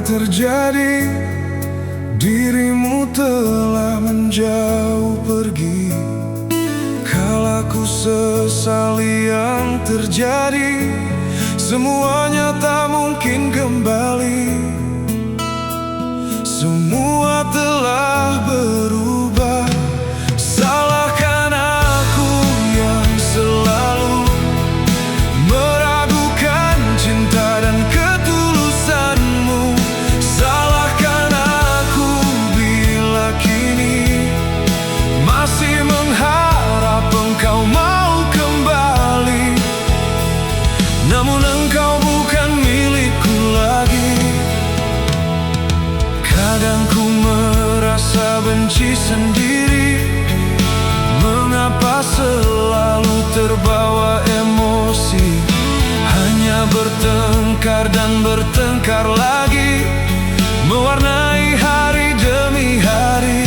terjadi? Dirimu telah menjauh pergi. Kala ku sesali yang terjadi, semuanya tak mungkin kembali. Semua telah berubah. Salahkan aku yang selalu meragukan cinta dan ketulusanmu. Salahkan aku bila kini masih mengharap engkau mau kembali. Namun engkau bukan milikku lagi. Kadang ku merasa benci sendiri. Mengapa selalu terbawa emosi? Hanya bertengkar dan bertengkar lagi, mewarnai hari demi hari.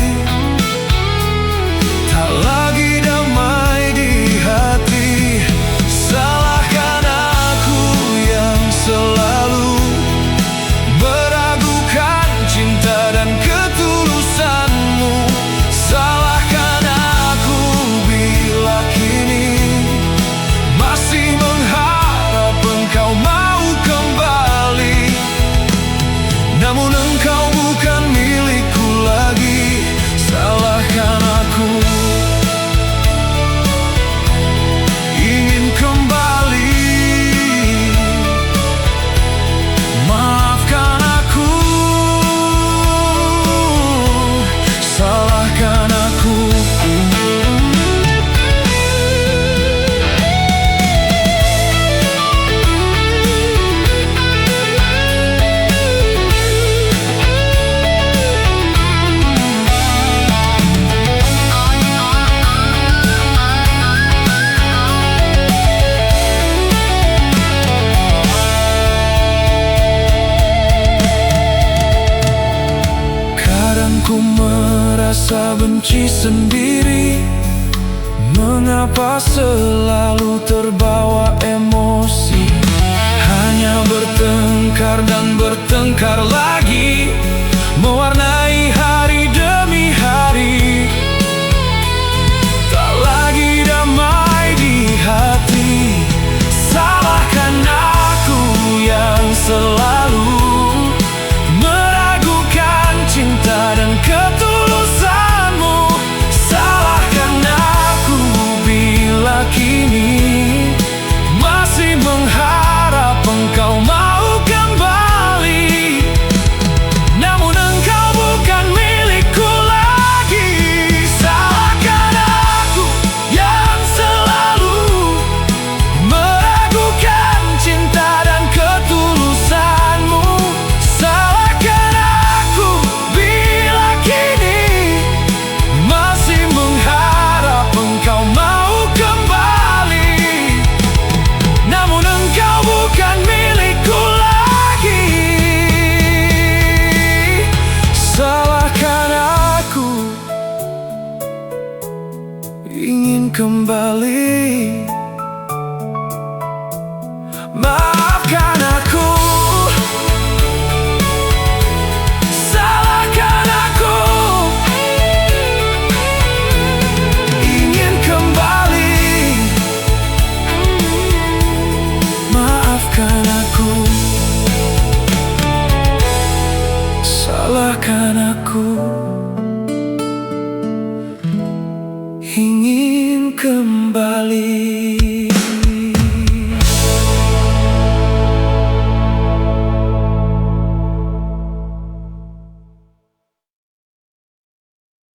Tak lagi damai di hati. Salahkan aku yang selalu meragukan cinta dan ketulusanmu. Salahkan aku bila kini masih mengharap engkau mau kembali. Namun engkau bukan milikku lagi. Salahkan aku ingin kembali. Maafkan aku. Salahkan aku. Ku merasa benci sendiri. Mengapa selalu terbawa emosi? Hanya bertengkar dan bertengkar lagi, mewarnai hari demi hari. Tak lagi damai di hati. Salahkan aku yang selalu meragukan cinta dan ketulusanmu. Salahkan aku bila kini masih mengharap engkau mau kembali. Namun engkau bukan milikku lagi. Salahkan aku yang selalu meragukan cinta dan ketulusanmu. Salahkan aku bila kini masih mengharap engkau mau kembali. Namun engkau bukan milikku lagi. Salahkan aku ingin kembali. Maafkan aku. Salahkan aku ingin kembali. Maafkan aku. Salahkan aku.